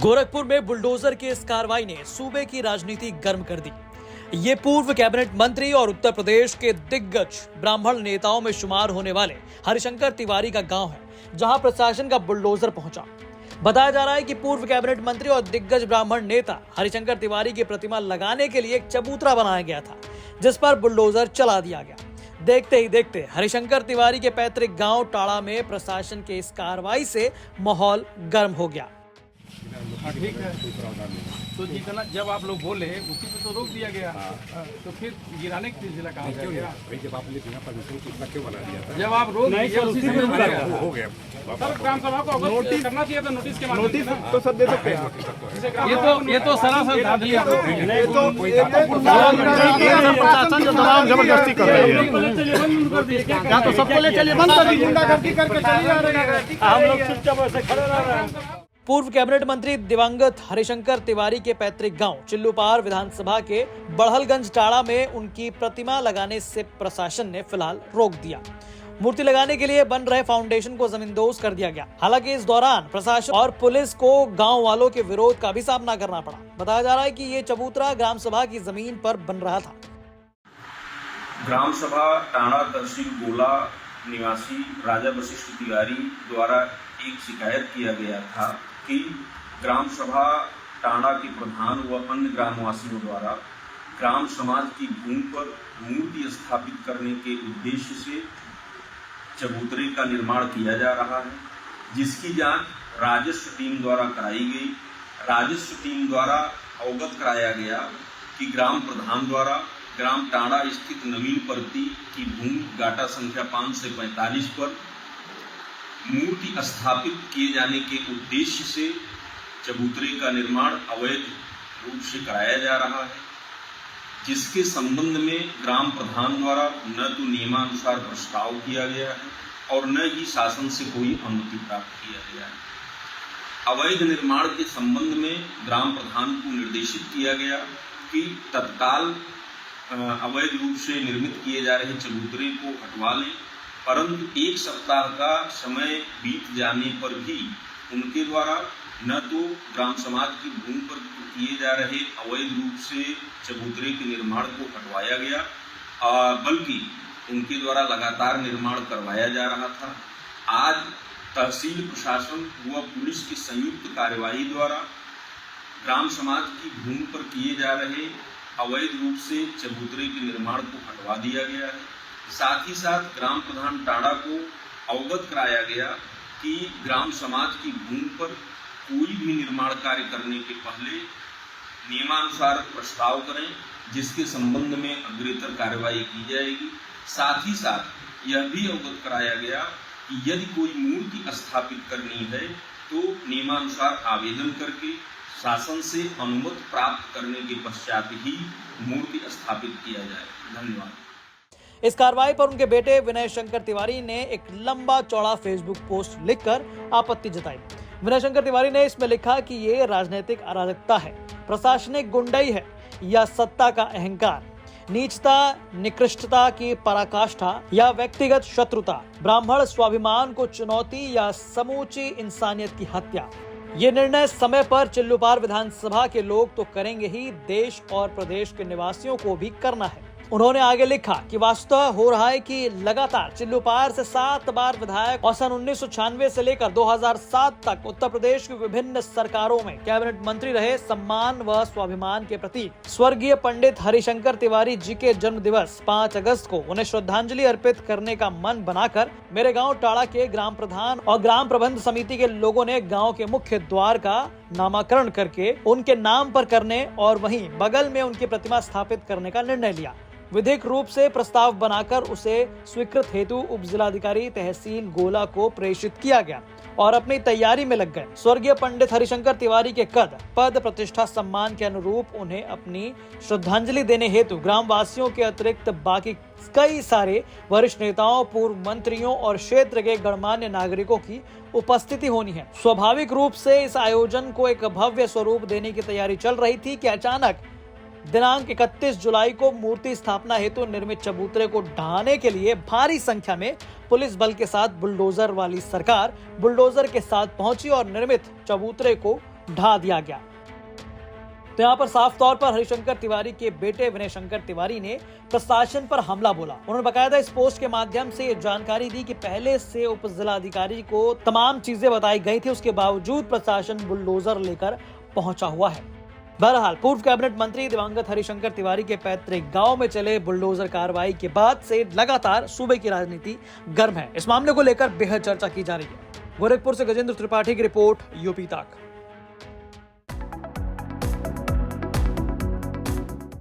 गोरखपुर में बुलडोजर की इस कार्रवाई ने सूबे की राजनीति गर्म कर दी। ये पूर्व कैबिनेट मंत्री और उत्तर प्रदेश के दिग्गज ब्राह्मण नेताओं में शुमार होने वाले हरिशंकर तिवारी का गांव है, जहां प्रशासन का बुलडोजर पहुंचा। बताया जा रहा है कि पूर्व कैबिनेट मंत्री और दिग्गज ब्राह्मण नेता हरिशंकर तिवारी की प्रतिमा लगाने के लिए एक चबूतरा बनाया गया था, जिस पर बुलडोजर चला दिया गया। देखते ही देखते हरिशंकर तिवारी के पैतृक गांव टाड़ा में प्रशासन के इस कार्रवाई से माहौल गर्म हो गया। ठीक है, तो जितना जब आप लोग बोले उसी पे तो रोक दिया गया। तो फिर गिराने के सिलसिला कहाँ से गया? जब आपने बिना परमिशन के इतना क्यों बना दिया था? जब आप रोक दिए उसी से रुक गया। हो गया सर, ग्राम सभा को नोटिस करना चाहिए था, नोटिस के माध्यम से। नोटिस तो सब दे सकते हैं। ये तो सरासर धांधली है। प्रशासन जो दबाव जबरदस्ती कर रही है, या तो सबको ले चलिए, बंद कर दीजिए, गुंडागर्दी करके चले जा रहे हैं। हम लोग चुपचाप ऐसे खड़े रह रहे हैं। पूर्व कैबिनेट मंत्री दिवंगत हरिशंकर तिवारी के पैतृक गांव चिल्लूपार विधानसभा के बड़हलगंज टाड़ा में उनकी प्रतिमा लगाने से प्रशासन ने फिलहाल रोक दिया। मूर्ति लगाने के लिए बन रहे फाउंडेशन को जमींदोज कर दिया गया। हालांकि इस दौरान प्रशासन और पुलिस को गांव वालों के विरोध का भी सामना करना पड़ा। बताया जा रहा है कि ये चबूतरा ग्राम सभा की जमीन पर बन रहा था। ग्राम सभा टाड़ा तहसील गोला निवासी राजा वशिष्ठ तिवारी द्वारा एक शिकायत किया गया था कि ग्राम सभा टाड़ा के प्रधान व अन्य ग्रामवासियों द्वारा ग्राम समाज की भूमि पर मूर्ति स्थापित करने के उद्देश्य से चबूतरे का निर्माण किया जा रहा है, जिसकी जांच राजस्व टीम द्वारा कराई गई। राजस्व टीम द्वारा अवगत कराया गया कि ग्राम प्रधान द्वारा ग्राम टाड़ा स्थित नवीन परती की भूमि गाटा संख्या 5 से 45 पर मूर्ति स्थापित किए जाने के उद्देश्य से चबूतरे का निर्माण अवैध रूप से कराया जा रहा है, जिसके संबंध में ग्राम प्रधान द्वारा न तो नियमानुसार प्रस्ताव किया गया है और न ही शासन से कोई अनुमति प्राप्त किया गया है। अवैध निर्माण के संबंध में ग्राम प्रधान को निर्देशित किया गया कि तत्काल अवैध रूप से निर्मित किए जा रहे चबूतरे को हटवा लें, परंतु 1 सप्ताह का समय बीत जाने पर भी उनके द्वारा न तो ग्राम समाज की भूमि पर किए जा रहे अवैध रूप से चबूतरे के निर्माण को हटवाया गया, बल्कि उनके द्वारा लगातार निर्माण करवाया जा रहा था। आज तहसील प्रशासन व पुलिस की संयुक्त कार्यवाही द्वारा ग्राम समाज की भूमि पर किए जा रहे अवैध रूप से चबूतरे के निर्माण को हटवा दिया गया है। साथ ही साथ ग्राम प्रधान टाड़ा को अवगत कराया गया कि ग्राम समाज की भूमि पर कोई भी निर्माण कार्य करने के पहले नियमानुसार प्रस्ताव करें, जिसके संबंध में अग्रेतर कार्रवाई की जाएगी। साथ ही साथ यह भी अवगत कराया गया कि यदि कोई मूर्ति स्थापित करनी है तो नियमानुसार आवेदन करके शासन से अनुमति प्राप्त करने के पश्चात ही मूर्ति स्थापित किया जाए। धन्यवाद। इस कार्रवाई पर उनके बेटे विनय शंकर तिवारी ने एक लंबा चौड़ा फेसबुक पोस्ट लिखकर आपत्ति जताई। विनय शंकर तिवारी ने इसमें लिखा कि ये राजनीतिक अराजकता है, प्रशासनिक गुंडाई है या सत्ता का अहंकार, नीचता निकृष्टता की पराकाष्ठा या व्यक्तिगत शत्रुता, ब्राह्मण स्वाभिमान को चुनौती या समूची इंसानियत की हत्या। ये निर्णय समय पर चिल्लूपार विधानसभा के लोग तो करेंगे ही, देश और प्रदेश के निवासियों को भी करना है। उन्होंने आगे लिखा कि वास्तव हो रहा है कि लगातार चिल्लूपार से 7 बार विधायक और सन 1996 से लेकर 2007 तक उत्तर प्रदेश की विभिन्न सरकारों में कैबिनेट मंत्री रहे सम्मान व स्वाभिमान के प्रतीक स्वर्गीय पंडित हरिशंकर तिवारी जी के जन्म दिवस 5 अगस्त को उन्हें श्रद्धांजलि अर्पित करने का मन बनाकर मेरे गाँव टाड़ा के ग्राम प्रधान और ग्राम प्रबंध समिति के लोगों ने गाँव के मुख्य द्वार का नामकरण करके उनके नाम पर करने और वहीं बगल में उनकी प्रतिमा स्थापित करने का निर्णय लिया। विधिक रूप से प्रस्ताव बनाकर उसे स्वीकृत हेतु उप जिलाधिकारी तहसील गोला को प्रेषित किया गया और अपनी तैयारी में लग गए। स्वर्गीय पंडित हरिशंकर तिवारी के पद प्रतिष्ठा सम्मान के अनुरूप उन्हें अपनी श्रद्धांजलि देने हेतु ग्राम वासियों के अतिरिक्त बाकी कई सारे वरिष्ठ नेताओं, पूर्व मंत्रियों और क्षेत्र के गणमान्य नागरिकों की उपस्थिति होनी है। स्वाभाविक रूप से इस आयोजन को एक भव्य स्वरूप देने की तैयारी चल रही थी कि अचानक दिनांक 31 जुलाई को मूर्ति स्थापना हेतु निर्मित चबूतरे को ढहाने के लिए भारी संख्या में पुलिस बल के साथ बुलडोजर वाली सरकार बुलडोजर के साथ पहुंची और निर्मित चबूतरे को ढा दिया गया। तो यहाँ पर साफ तौर पर हरिशंकर तिवारी के बेटे विनय शंकर तिवारी ने प्रशासन पर हमला बोला। उन्होंने बकायदा इस पोस्ट के माध्यम से ये जानकारी दी कि पहले से उप जिलाधिकारी को तमाम चीजें बताई गई थी, उसके बावजूद प्रशासन बुलडोजर लेकर पहुंचा हुआ है। बहरहाल पूर्व कैबिनेट मंत्री दिवंगत हरिशंकर तिवारी के पैतृक गांव में चले बुलडोजर कार्रवाई के बाद से लगातार सूबे की राजनीति गर्म है। इस मामले को लेकर बेहद चर्चा की जा रही है। गोरखपुर से गजेंद्र त्रिपाठी की रिपोर्ट, यूपी तक।